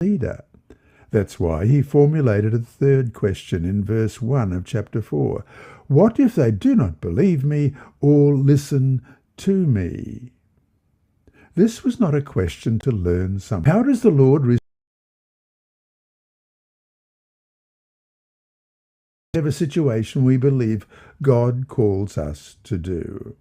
leader. That's why he formulated a third question in verse 1 of chapter 4. What if they do not believe me or listen to me? This was not a question to learn something. How does the Lord receive whatever situation we believe God calls us to do?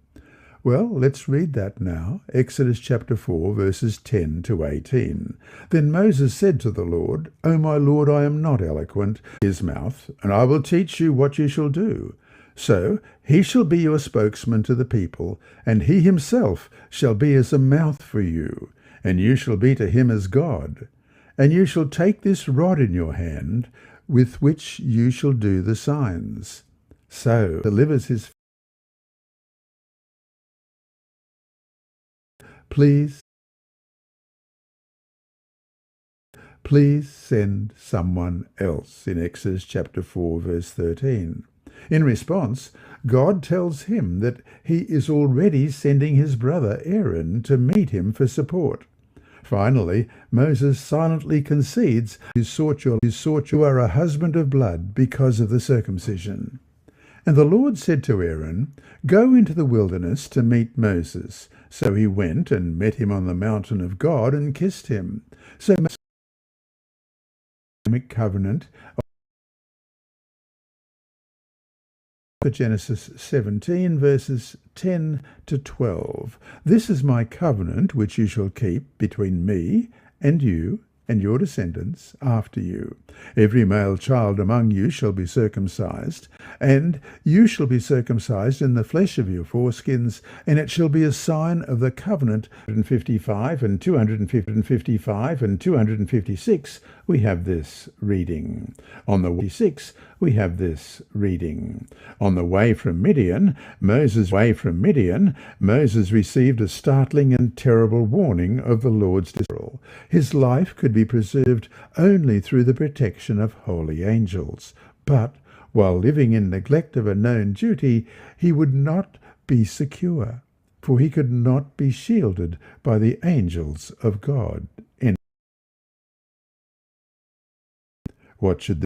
Well, let's read that now. Exodus chapter 4, verses 10 to 18. Then Moses said to the Lord, O my Lord, I am not eloquent in his mouth, and I will teach you what you shall do. So he shall be your spokesman to the people, and he himself shall be as a mouth for you, and you shall be to him as God. And you shall take this rod in your hand, with which you shall do the signs. So delivers his Please send someone else, in Exodus chapter 4, verse 13. In response, God tells him that he is already sending his brother Aaron to meet him for support. Finally, Moses silently concedes, you are a husband of blood because of the circumcision. And the Lord said to Aaron, Go into the wilderness to meet Moses. So he went and met him on the mountain of God and kissed him. So covenant of Genesis 17, verses 10 to 12. This is my covenant which you shall keep between me and you and your descendants after you. Every male child among you shall be circumcised, and you shall be circumcised in the flesh of your foreskins, and it shall be a sign of the covenant. 155 and 255 and 256, we have this reading. On the 6, we have this reading. On the way from Midian, Moses received a startling and terrible warning of the Lord's dismissal. His life could be preserved only through the protection of holy angels. But while living in neglect of a known duty, he would not be secure, for he could not be shielded by the angels of God. What should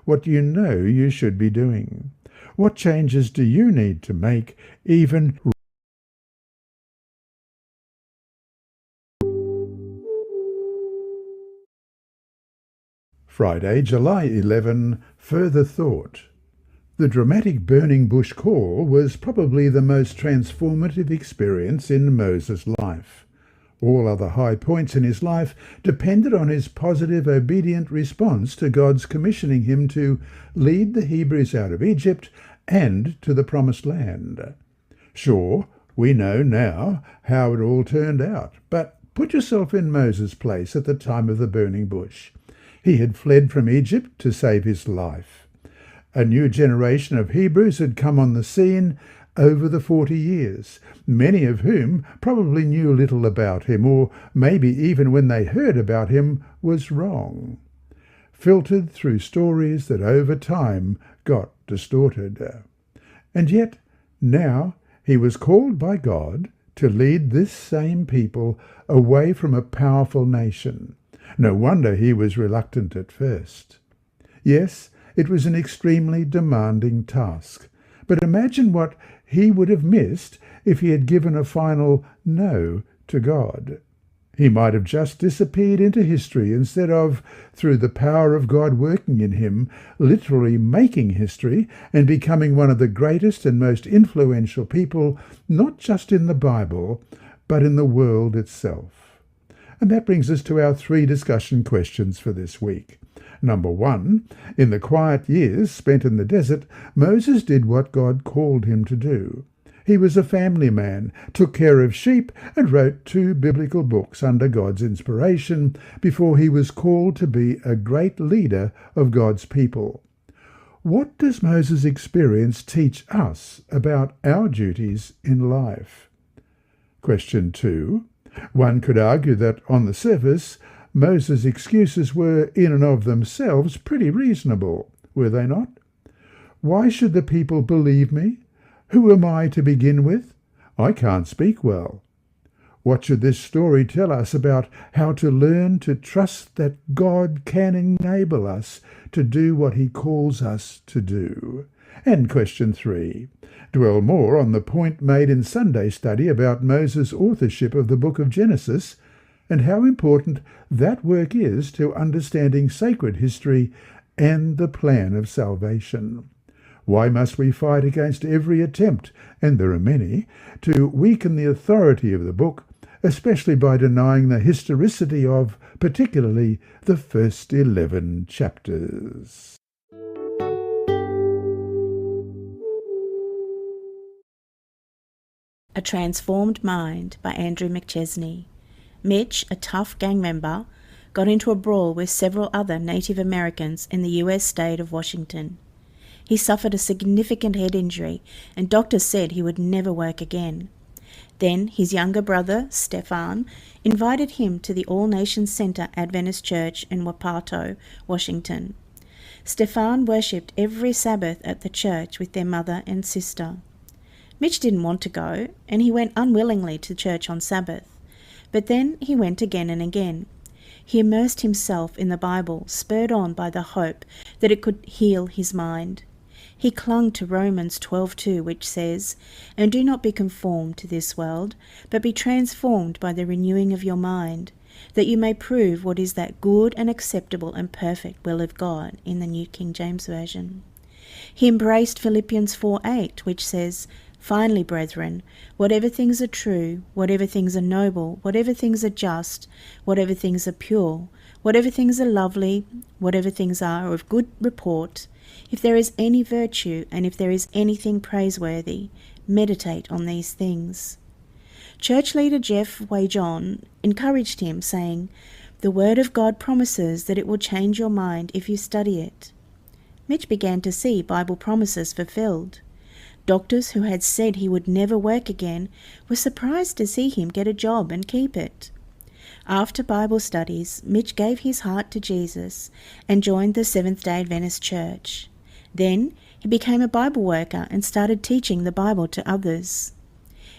what do you know you should be doing? What changes do you need to make, even Friday, July 11, further thought. The dramatic burning bush call was probably the most transformative experience in Moses' life. All other high points in his life depended on his positive, obedient response to God's commissioning him to lead the Hebrews out of Egypt and to the Promised Land. Sure, we know now how it all turned out, but put yourself in Moses' place at the time of the burning bush. He had fled from Egypt to save his life. A new generation of Hebrews had come on the scene over the 40 years, many of whom probably knew little about him, or maybe even when they heard about him was wrong, filtered through stories that over time got distorted. And yet, now he was called by God to lead this same people away from a powerful nation. No wonder he was reluctant at first. Yes, it was an extremely demanding task, but imagine what he would have missed if he had given a final no to God. He might have just disappeared into history instead of, through the power of God working in him, literally making history and becoming one of the greatest and most influential people, not just in the Bible, but in the world itself. And that brings us to our 3 discussion questions for this week. Number 1, in the quiet years spent in the desert, Moses did what God called him to do. He was a family man, took care of sheep, and wrote 2 biblical books under God's inspiration before he was called to be a great leader of God's people. What does Moses' experience teach us about our duties in life? Question 2. One could argue that, on the surface, Moses' excuses were in and of themselves pretty reasonable, were they not? Why should the people believe me? Who am I to begin with? I can't speak well. What should this story tell us about how to learn to trust that God can enable us to do what he calls us to do? And question 3. Dwell more on the point made in Sunday study about Moses' authorship of the book of Genesis and how important that work is to understanding sacred history and the plan of salvation. Why must we fight against every attempt, and there are many, to weaken the authority of the book, especially by denying the historicity of, particularly, the first 11 chapters? A Transformed Mind by Andrew McChesney. Mitch, a tough gang member, got into a brawl with several other Native Americans in the US state of Washington. He suffered a significant head injury, and doctors said he would never work again. Then his younger brother, Stefan, invited him to the All Nations Center Adventist Church in Wapato, Washington. Stefan worshipped every Sabbath at the church with their mother and sister. Mitch didn't want to go, and he went unwillingly to church on Sabbath. But then he went again and again. He immersed himself in the Bible, spurred on by the hope that it could heal his mind. He clung to Romans 12:2, which says, "And do not be conformed to this world, but be transformed by the renewing of your mind, that you may prove what is that good and acceptable and perfect will of God," in the New King James Version. He embraced Philippians 4:8, which says, "Finally, brethren, whatever things are true, whatever things are noble, whatever things are just, whatever things are pure, whatever things are lovely, whatever things are of good report, if there is any virtue and if there is anything praiseworthy, meditate on these things." Church leader Jeff Wajon encouraged him, saying, "The Word of God promises that it will change your mind if you study it." Mitch began to see Bible promises fulfilled. Doctors who had said he would never work again were surprised to see him get a job and keep it. After Bible studies, Mitch gave his heart to Jesus and joined the Seventh-day Adventist Church. Then he became a Bible worker and started teaching the Bible to others.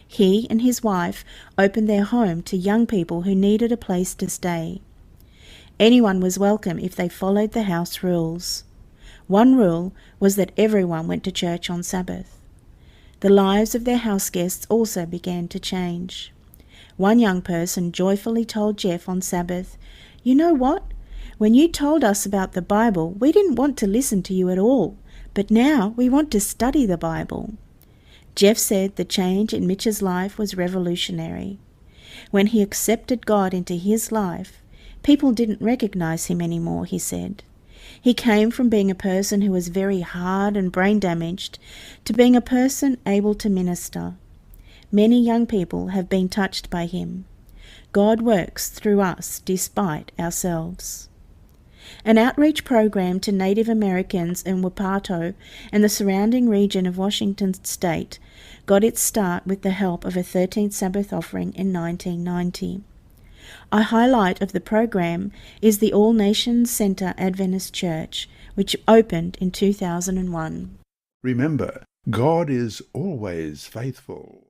He and his wife opened their home to young people who needed a place to stay. Anyone was welcome if they followed the house rules. One rule was that everyone went to church on Sabbath. The lives of their house guests also began to change. One young person joyfully told Jeff on Sabbath, "You know what? When you told us about the Bible, we didn't want to listen to you at all, but now we want to study the Bible." Jeff said the change in Mitch's life was revolutionary. When he accepted God into his life, people didn't recognize him anymore, he said. He came from being a person who was very hard and brain damaged to being a person able to minister. Many young people have been touched by him. God works through us despite ourselves. An outreach program to Native Americans in Wapato and the surrounding region of Washington state got its start with the help of a 13th Sabbath offering in 1990. A highlight of the program is the All Nations Center Adventist Church, which opened in 2001. Remember, God is always faithful.